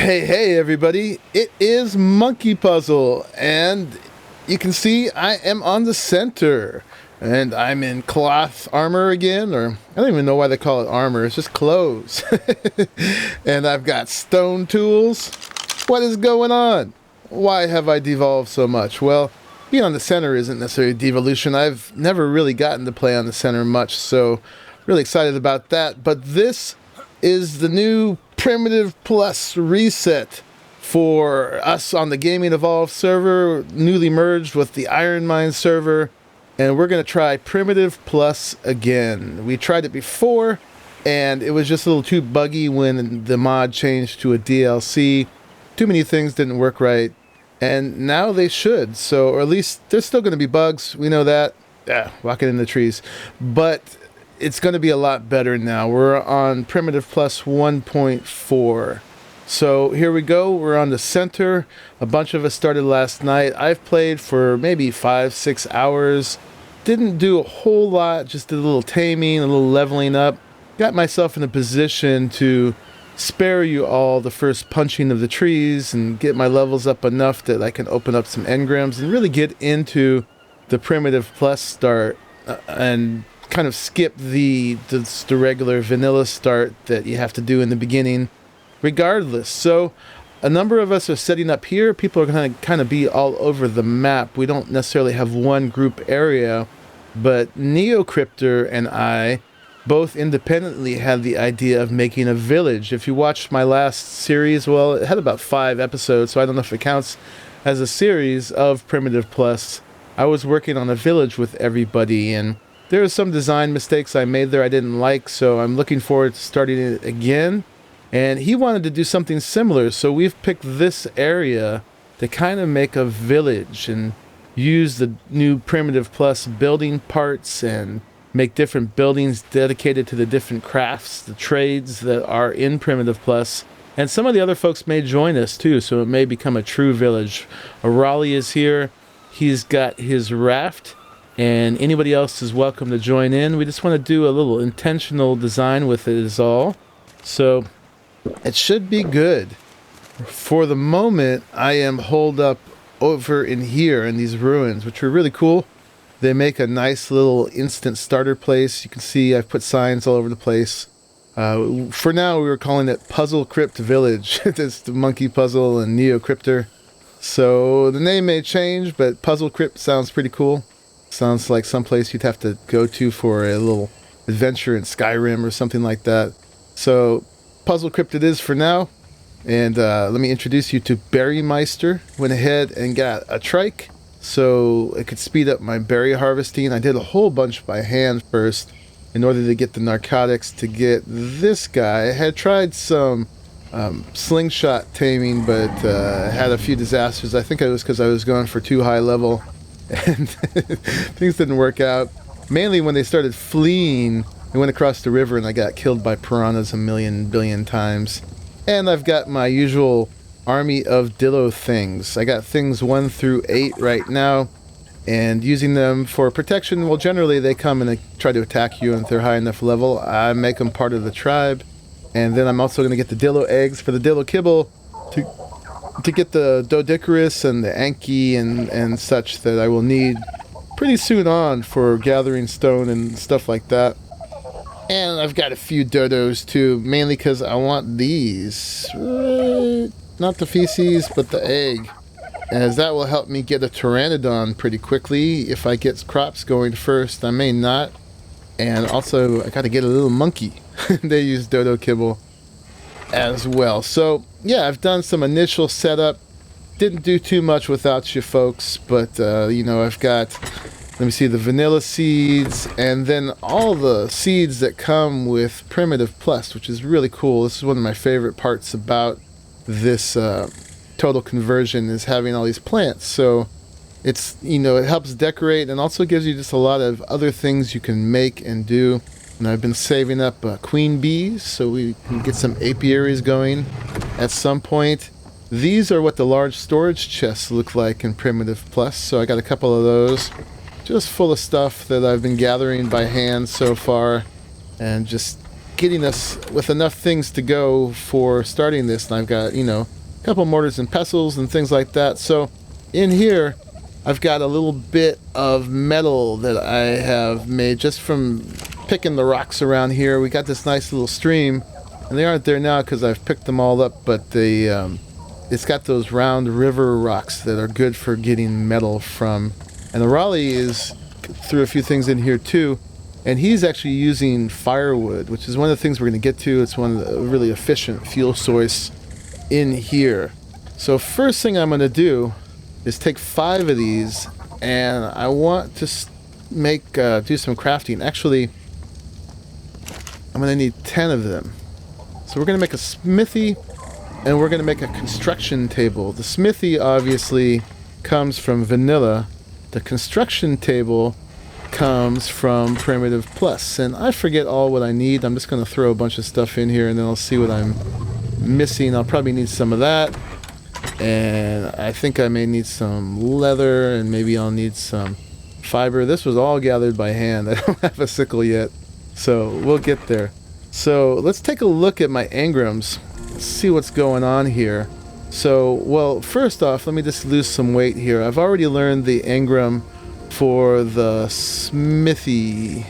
Hey everybody, it is Monkeypuzzle, and you can see I am on the center, and I'm in cloth armor again, or I don't even know why they call it armor, it's just clothes. And I've got stone tools. What is going on? Why have I devolved so much? Well, being on the center isn't necessarily devolution. I've never really gotten to play on the center much, so really excited about that. But this is the new Primitive Plus reset for us on the Gaming Evolved server, newly merged with the Iron Mine server, and we're going to try Primitive Plus again. We tried it before, and it was just a little too buggy when the mod changed to a DLC. Too many things didn't work right, and now they should. So, or at least there's still going to be bugs. We know that. Walking in the trees. But it's going to be a lot better now. We're on Primitive Plus 1.4. So here we go. We're on the center. A bunch of us started last night. I've played for maybe 5-6 hours. Didn't do a whole lot. Just did a little taming, a little leveling up. Got myself in a position to spare you all the first punching of the trees and get my levels up enough that I can open up some engrams and really get into the Primitive Plus start and kind of skip the regular vanilla start that you have to do in the beginning regardless. So a number of us are setting up here. People are going to kind of be all over the map. We don't necessarily have one group area, but NeoCryptor and I both independently had the idea of making a village. If you watched my last series, well, it had about 5 episodes, so I don't know if it counts as a series of Primitive Plus. I was working on a village with everybody, and there were some design mistakes I made there I didn't like, so I'm looking forward to starting it again. And he wanted to do something similar, so we've picked this area to kind of make a village and use the new Primitive Plus building parts and make different buildings dedicated to the different crafts, the trades that are in Primitive Plus. And some of the other folks may join us too, so it may become a true village. Raleigh is here. He's got his raft, and anybody else is welcome to join in. We just want to do a little intentional design with it is all. So it should be good. For the moment, I am holed up over in here in these ruins, which are really cool. They make a nice little instant starter place. You can see I've put signs all over the place. For now, we were calling it Puzzle Crypt Village. It's the Monkeypuzzle and NeoCryptor. So the name may change, but Puzzle Crypt sounds pretty cool. Sounds like someplace you'd have to go to for a little adventure in Skyrim or something like that. So Puzzle Crypt it is for now. And let me introduce you to Berrymeister. Went ahead and got a trike so it could speed up my berry harvesting. I did a whole bunch by hand first in order to get the narcotics to get this guy. I had tried some slingshot taming, but had a few disasters. I think it was because I was going for too high level and things didn't work out. Mainly when they started fleeing, they went across the river and I got killed by piranhas a billion times. And I've got my usual army of Dillo things. I got things 1 through 8 right now, and using them for protection. Well, generally they come and they try to attack you, and if they're high enough level, I make them part of the tribe. And then I'm also going to get the Dillo eggs for the Dillo kibble to get the Doedicurus and the Anki and such that I will need pretty soon on for gathering stone and stuff like that. And I've got a few dodos too, mainly because I want these. Not the feces, but the egg. As that will help me get a Pteranodon pretty quickly. If I get crops going first, I may not. And also, I got to get a little monkey. They use dodo kibble as well. So, yeah, I've done some initial setup. Didn't do too much without you folks, but, I've got, let me see, the vanilla seeds, and then all the seeds that come with Primitive Plus, which is really cool. This is one of my favorite parts about this total conversion, is having all these plants. So it's, it helps decorate and also gives you just a lot of other things you can make and do. And I've been saving up queen bees so we can get some apiaries going at some point. These are what the large storage chests look like in Primitive Plus, so I got a couple of those just full of stuff that I've been gathering by hand so far, and just getting us with enough things to go for starting this. And I've got, you know, a couple mortars and pestles and things like that. So in here, I've got a little bit of metal that I have made just from picking the rocks around here. We got this nice little stream, and they aren't there now because I've picked them all up, but they, it's got those round river rocks that are good for getting metal from. And the Raleigh is threw a few things in here too, and he's actually using firewood, which is one of the things we're going to get to. It's one of the really efficient fuel source in here. So first thing I'm going to do is take 5 of these, and I want to make do some crafting. Actually, I'm going to need 10 of them. So we're going to make a smithy, and we're going to make a construction table. The smithy obviously comes from vanilla. The construction table comes from Primitive Plus, and I forget all what I need. I'm just going to throw a bunch of stuff in here, and then I'll see what I'm missing. I'll probably need some of that. And I think I may need some leather, and maybe I'll need some fiber. This was all gathered by hand. I don't have a sickle yet, so we'll get there. So let's take a look at my engrams. Let's see what's going on here. So, well, first off, let me just lose some weight here. I've already learned the engram for the smithy.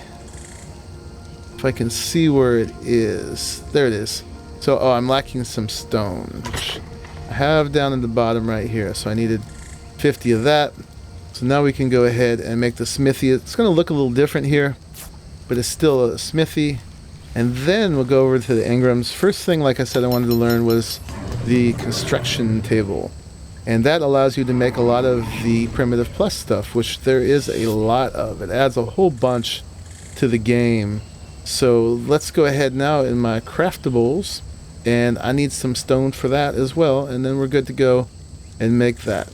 If I can see where it is. There it is. So, oh, I'm lacking some stone, which I have down in the bottom right here, so I needed 50 of that. So now we can go ahead and make the smithy. It's going to look a little different here, but it's still a smithy. And then we'll go over to the engrams. First thing, like I said, I wanted to learn was the construction table, and that allows you to make a lot of the Primitive Plus stuff, which there is a lot of. It adds a whole bunch to the game. So let's go ahead now in my craftables, and I need some stone for that as well, and then we're good to go and make that.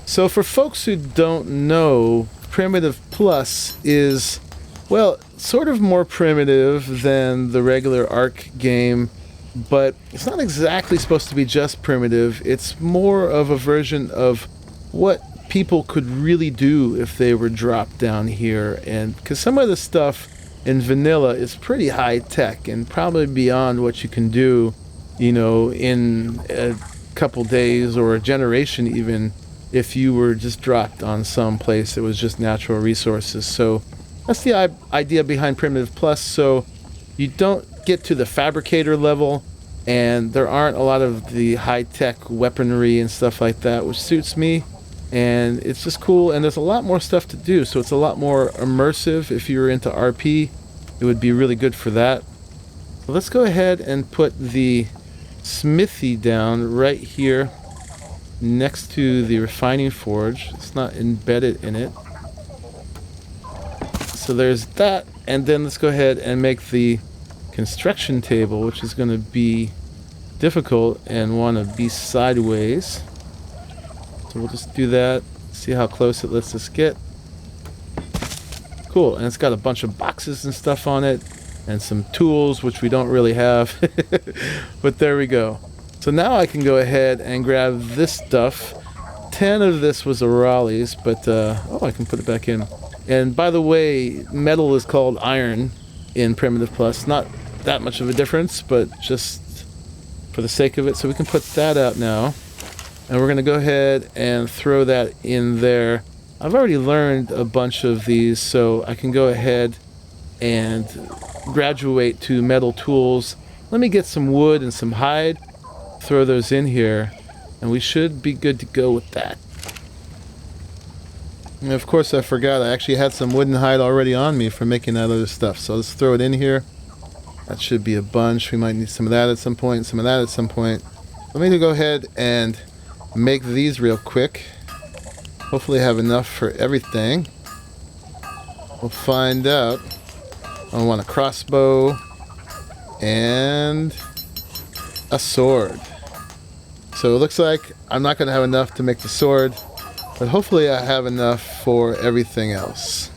So for folks who don't know, Primitive Plus is, well, sort of more primitive than the regular ARK game, but it's not exactly supposed to be just primitive. It's more of a version of what people could really do if they were dropped down here. And because some of the stuff in vanilla is pretty high tech and probably beyond what you can do, you know, in a couple days or a generation even, if you were just dropped on some place that was just natural resources. So that's the idea behind Primitive Plus. So you don't get to the fabricator level, and there aren't a lot of the high-tech weaponry and stuff like that, which suits me. And it's just cool, and there's a lot more stuff to do, so it's a lot more immersive. If you're into RP, it would be really good for that. So let's go ahead and put the smithy down right here next to the refining forge. It's not embedded in it. So there's that, and then let's go ahead and make the construction table, which is going to be difficult and want to be sideways. So we'll just do that, see how close it lets us get. Cool, and it's got a bunch of boxes and stuff on it, and some tools, which we don't really have. But there we go. So now I can go ahead and grab this stuff. 10 of this was a Raleigh's, but oh, I can put it back in. And by the way, metal is called iron in Primitive Plus. Not that much of a difference, but just for the sake of it. So we can put that out now. And we're going to go ahead and throw that in there. I've already learned a bunch of these, so I can go ahead and graduate to metal tools. Let me get some wood and some hide, throw those in here, and we should be good to go with that. And of course I forgot, I actually had some wooden hide already on me for making that other stuff. So let's throw it in here. That should be a bunch. We might need some of that at some point, some of that at some point. Let me go ahead and make these real quick. Hopefully I have enough for everything. We'll find out. I want a crossbow and a sword. So it looks like I'm not going to have enough to make the sword, but hopefully I have enough for everything else.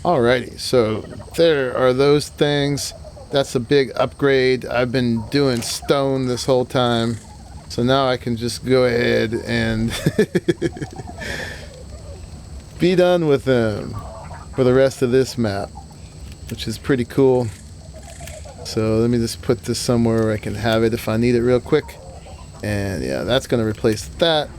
Alrighty, so there are those things. That's a big upgrade. I've been doing stone this whole time. So now I can just go ahead and be done with them for the rest of this map, which is pretty cool. So let me just put this somewhere where I can have it if I need it real quick. And yeah, that's going to replace that.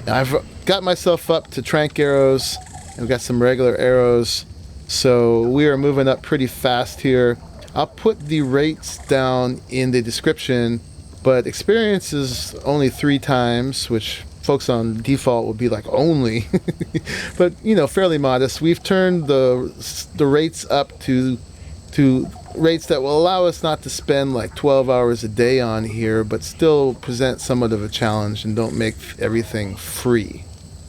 I've got myself up to trank arrows. I've got some regular arrows. So we are moving up pretty fast here. I'll put the rates down in the description, but experience is only 3 times, which folks on default would be like only. But, you know, fairly modest. We've turned the rates up to rates that will allow us not to spend like 12 hours a day on here, but still present somewhat of a challenge and don't make everything free,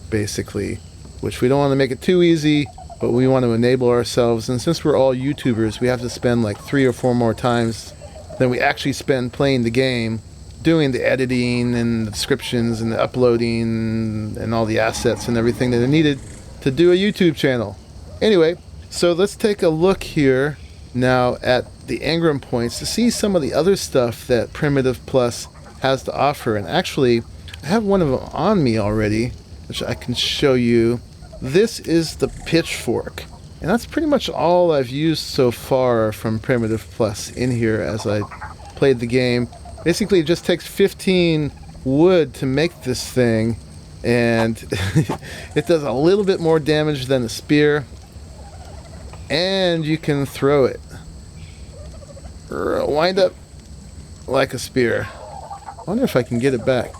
basically, which we don't want to make it too easy, but we want to enable ourselves. And since we're all YouTubers, we have to spend like 3 or 4 more times than we actually spend playing the game, doing the editing and the descriptions and the uploading and all the assets and everything that are needed to do a YouTube channel. Anyway, so let's take a look here now at the engram points to see some of the other stuff that Primitive Plus has to offer. And actually, I have one of them on me already, which I can show you. This is the pitchfork, and that's pretty much all I've used so far from Primitive Plus in here as I played the game. Basically, it just takes 15 wood to make this thing, and it does a little bit more damage than a spear. And you can throw it. Wind up like a spear. I wonder if I can get it back.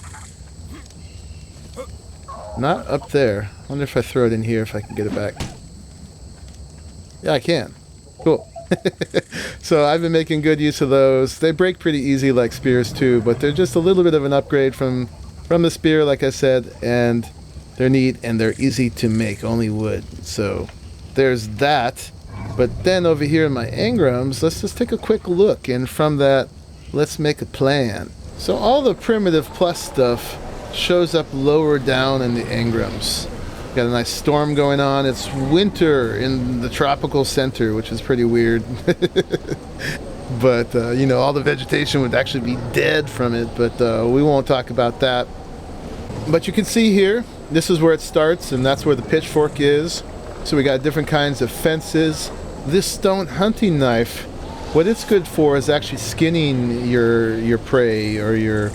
Not up there. I wonder if I throw it in here if I can get it back. Yeah, I can. Cool. So I've been making good use of those. They break pretty easy like spears too, but they're just a little bit of an upgrade from the spear, like I said, and they're neat and they're easy to make, only wood. So there's that. But then over here in my engrams, let's just take a quick look, and from that, let's make a plan. So all the Primitive Plus stuff shows up lower down in the engrams. Got a nice storm going on. It's winter in the tropical center, which is pretty weird. But, you know, all the vegetation would actually be dead from it, but we won't talk about that. But you can see here, this is where it starts, and that's where the pitchfork is. So we got different kinds of fences. This stone hunting knife, what it's good for is actually skinning your prey or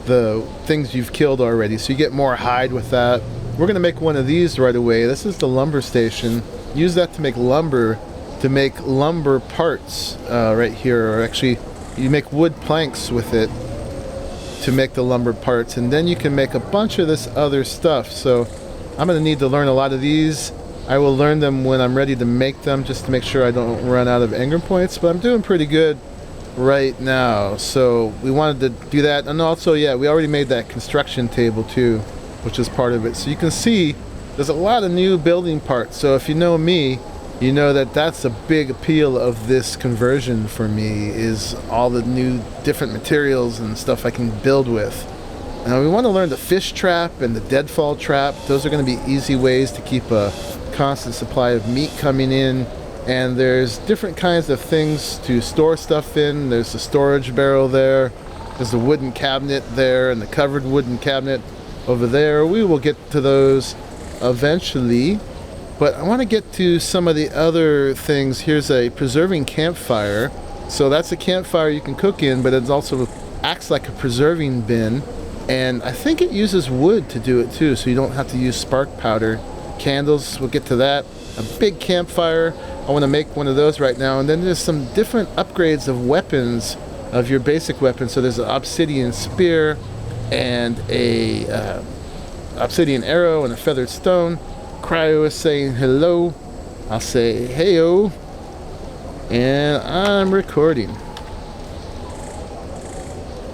the things you've killed already. So you get more hide with that. We're going to make one of these right away. This is the lumber station. Use that to make lumber parts right here. Or actually, you make wood planks with it to make the lumber parts. And then you can make a bunch of this other stuff. So I'm going to need to learn a lot of these. I will learn them when I'm ready to make them, just to make sure I don't run out of engram points, but I'm doing pretty good right now. So we wanted to do that. And also, yeah, we already made that construction table too, which is part of it. So you can see there's a lot of new building parts. So if you know me, you know that that's a big appeal of this conversion for me, is all the new different materials and stuff I can build with. Now we want to learn the fish trap and the deadfall trap. Those are going to be easy ways to keep a constant supply of meat coming in. And there's different kinds of things to store stuff in. There's the storage barrel there. There's the wooden cabinet there and the covered wooden cabinet over there. We will get to those eventually. But I want to get to some of the other things. Here's a preserving campfire. So that's a campfire you can cook in, but it also acts like a preserving bin. And I think it uses wood to do it too, so you don't have to use spark powder. Candles, we'll get to that. A big campfire. I want to make one of those right now. And then there's some different upgrades of weapons, of your basic weapons. So there's an obsidian spear and a obsidian arrow and a feathered stone. Cryo is saying hello. I'll say heyo. And I'm recording.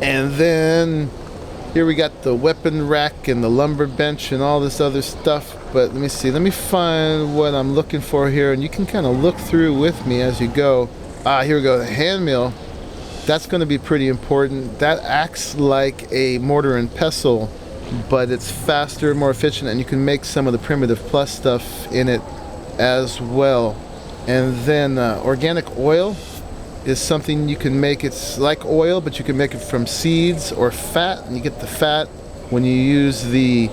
And then here we got the weapon rack and the lumber bench and all this other stuff. But let me see. Let me find what I'm looking for here. And you can kind of look through with me as you go. Here we go. The hand mill. That's going to be pretty important. That acts like a mortar and pestle, but it's faster, more efficient, and you can make some of the Primitive Plus stuff in it as well. And then organic oil. is something you can make. It's like oil, but you can make it from seeds or fat, and you get the fat when you use the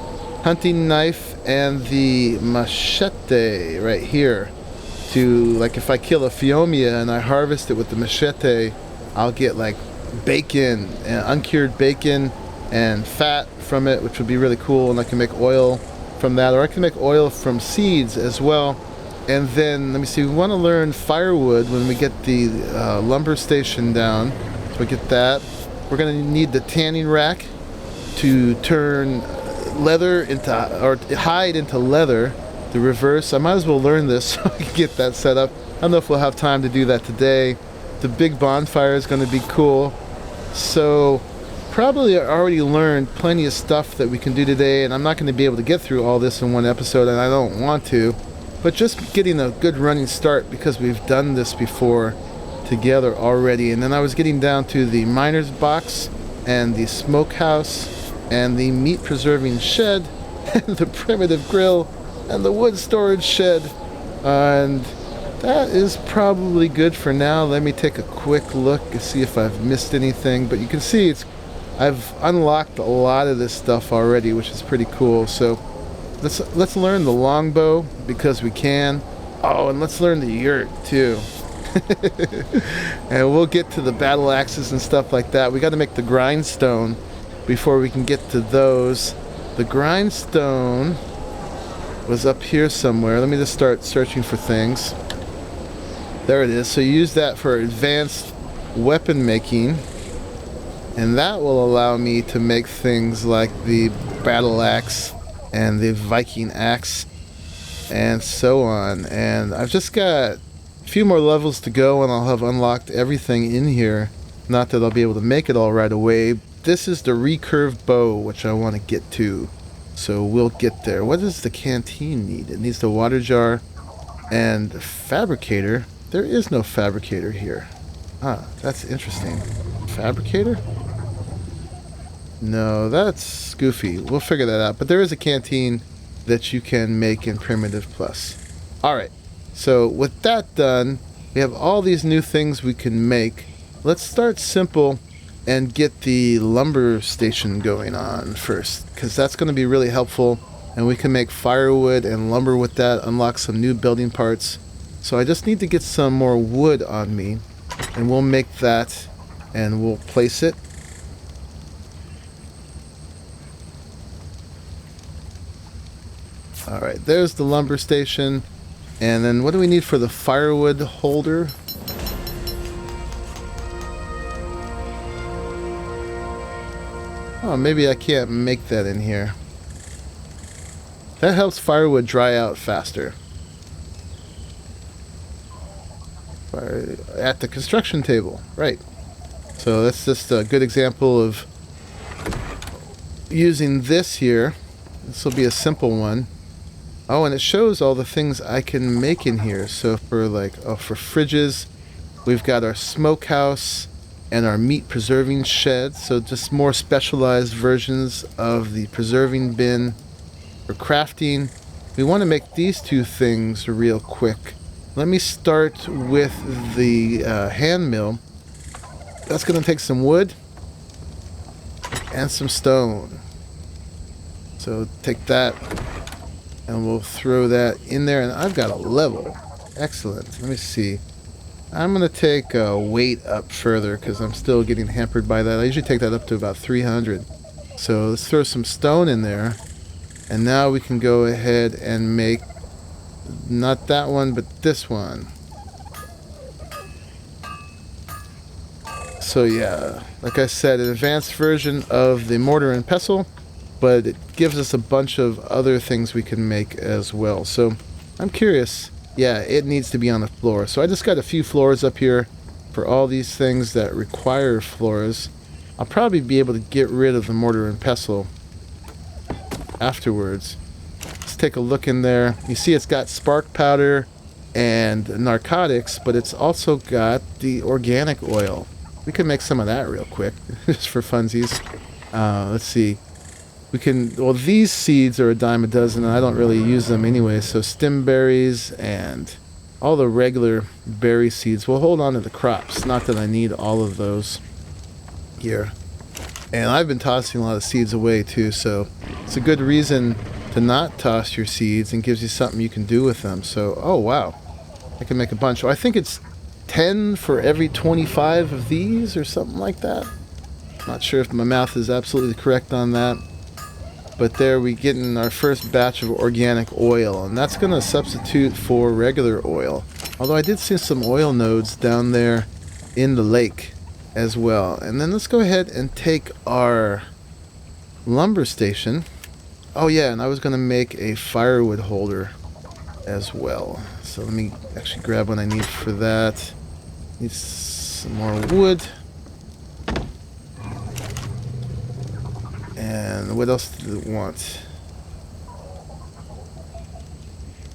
hunting knife and the machete right here. To, like, if I kill a Phiomia and I harvest it with the machete, I'll get like bacon and uncured bacon and fat from it, which would be really cool, and I can make oil from that, or I can make oil from seeds as well. And then, let me see, we want to learn firewood when we get the lumber station down. So we get that. We're going to need the tanning rack to turn leather into, or hide into leather, the reverse. I might as well learn this so I can get that set up. I don't know if we'll have time to do that today. The big bonfire is going to be cool. So probably already learned plenty of stuff that we can do today, and I'm not going to be able to get through all this in one episode, and I don't want to. But just getting a good running start, because we've done this before together already. And then I was getting down to the miner's box and the smokehouse and the meat preserving shed and the primitive grill and the wood storage shed. And that is probably good for now. Let me take a quick look and see if I've missed anything. But you can see I've unlocked a lot of this stuff already, which is pretty cool. So let's learn the longbow, because we can. Oh, and let's learn the yurt too. And we'll get to the battle axes and stuff like that. We got to make the grindstone before we can get to those. The grindstone was up here somewhere. Let me just start searching for things. There it is. So you use that for advanced weapon making, and that will allow me to make things like the battle axe and the Viking axe and so on. And I've just got a few more levels to go and I'll have unlocked everything in here. Not that I'll be able to make it all right away. This is the recurved bow, which I want to get to, so we'll get there. What does the canteen need? It needs the water jar and fabricator. There is no fabricator here. That's interesting. Fabricator? No, that's goofy. We'll figure that out. But there is a canteen that you can make in Primitive Plus. Alright, so with that done, we have all these new things we can make. Let's start simple and get the lumber station going on first, because that's going to be really helpful, and we can make firewood and lumber with that, unlock some new building parts. So I just need to get some more wood on me, and we'll make that, and we'll place it. Alright, there's the lumber station. And then what do we need for the firewood holder? Oh, maybe I can't make that in here. That helps firewood dry out faster. At the construction table, right. So that's just a good example of using this here. This will be a simple one. Oh, and it shows all the things I can make in here. So for for fridges, we've got our smokehouse and our meat preserving shed. So just more specialized versions of the preserving bin. For crafting, we want to make these two things real quick. Let me start with the hand mill. That's going to take some wood and some stone. So take that. And we'll throw that in there. And I've got a level. Excellent. Let me see. I'm going to take weight up further because I'm still getting hampered by that. I usually take that up to about 300. So let's throw some stone in there. And now we can go ahead and make not that one, but this one. So yeah, like I said, an advanced version of the mortar and pestle. But it gives us a bunch of other things we can make as well. So I'm curious. Yeah, it needs to be on the floor. So I just got a few floors up here for all these things that require floors. I'll probably be able to get rid of the mortar and pestle afterwards. Let's take a look in there. You see it's got spark powder and narcotics, but it's also got the organic oil. We can make some of that real quick, just for funsies. Let's see. We can, well, these seeds are a dime a dozen, and I don't really use them anyway. So stem berries and all the regular berry seeds. We'll hold on to the crops. Not that I need all of those here. And I've been tossing a lot of seeds away too, so it's a good reason to not toss your seeds and gives you something you can do with them. So, oh wow, I can make a bunch. I think it's 10 for every 25 of these or something like that. Not sure if my math is absolutely correct on that. But there we get in our first batch of organic oil, and that's going to substitute for regular oil. Although I did see some oil nodes down there in the lake as well. And then let's go ahead and take our lumber station. Oh yeah, and I was going to make a firewood holder as well. So let me actually grab what I need for that. Need some more wood. And what else do we want?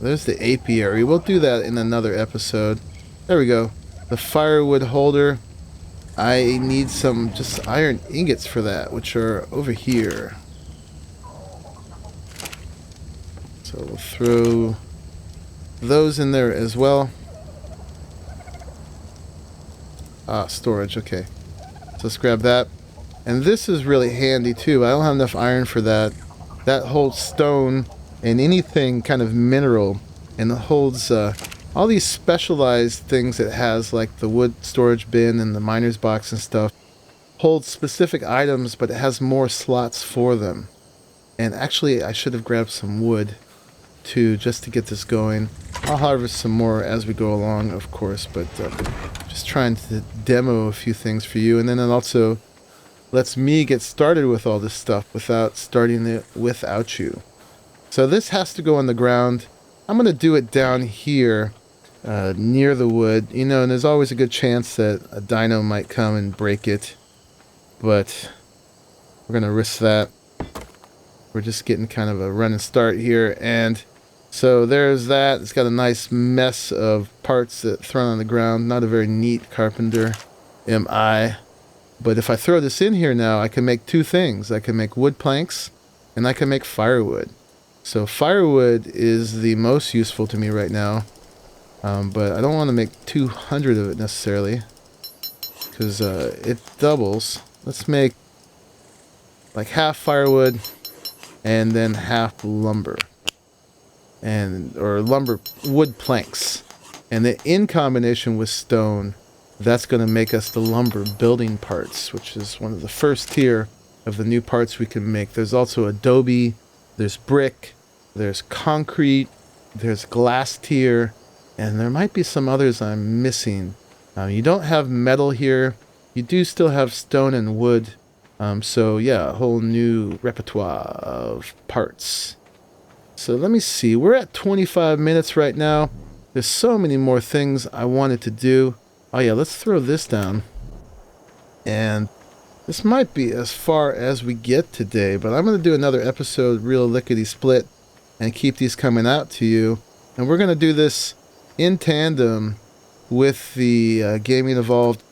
There's the apiary. We'll do that in another episode. There we go. The firewood holder. I need some just iron ingots for that, which are over here. So we'll throw those in there as well. Ah, storage. Okay. So let's grab that. And this is really handy too. I don't have enough iron for that. That holds stone and anything kind of mineral, and it holds all these specialized things it has, like the wood storage bin and the miner's box and stuff. Holds specific items, but it has more slots for them. And actually, I should have grabbed some wood too, just to get this going. I'll harvest some more as we go along, of course, but just trying to demo a few things for you, and then it also lets me get started with all this stuff without starting it without you. So this has to go on the ground. I'm going to do it down here near the wood. You know, and there's always a good chance that a dino might come and break it. But we're going to risk that. We're just getting kind of a running start here. And so there's that. It's got a nice mess of parts that thrown on the ground. Not a very neat carpenter am I. But if I throw this in here now, I can make two things. I can make wood planks, and I can make firewood. So firewood is the most useful to me right now. But I don't want to make 200 of it necessarily, because it doubles. Let's make like half firewood and then half lumber. Or lumber wood planks. And then in combination with stone, that's going to make us the lumber building parts, which is one of the first tier of the new parts we can make. There's also adobe, there's brick, there's concrete, there's glass tier, and there might be some others I'm missing. You don't have metal here. You do still have stone and wood. So yeah, a whole new repertoire of parts. So let me see. We're at 25 minutes right now. There's so many more things I wanted to do. Oh yeah, let's throw this down. And this might be as far as we get today, but I'm going to do another episode real lickety-split and keep these coming out to you. And we're going to do this in tandem with the Gaming Evolved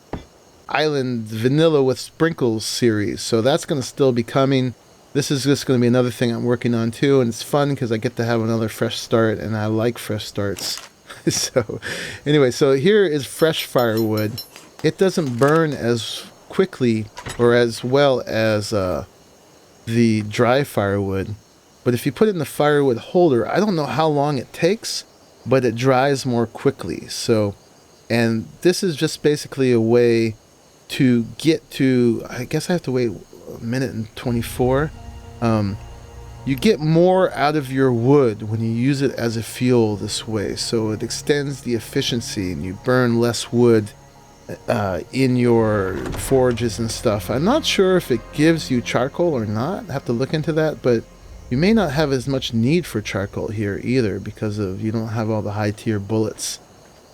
Island Vanilla with Sprinkles series. So that's going to still be coming. This is just going to be another thing I'm working on too, and it's fun because I get to have another fresh start, and I like fresh starts. So anyway, so here is fresh firewood. It doesn't burn as quickly or as well as the dry firewood, but if you put it in the firewood holder, I don't know how long it takes, but it dries more quickly. So, and this is just basically a way to get to, I guess I have to wait a minute and 24. You get more out of your wood when you use it as a fuel this way. So it extends the efficiency and you burn less wood in your forges and stuff. I'm not sure if it gives you charcoal or not. I have to look into that, but you may not have as much need for charcoal here either because of you don't have all the high tier bullets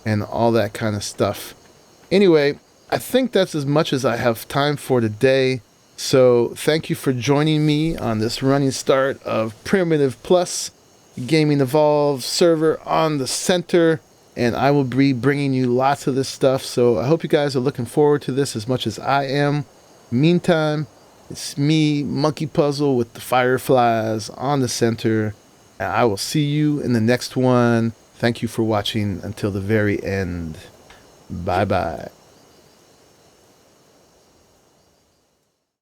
and all that kind of stuff. Anyway, I think that's as much as I have time for today. So thank you for joining me on this running start of Primitive Plus, Gaming Evolved server on the center, and I will be bringing you lots of this stuff. So I hope you guys are looking forward to this as much as I am. Meantime, it's me, Monkeypuzzle, with the fireflies on the center, and I will see you in the next one. Thank you for watching until the very end. Bye-bye.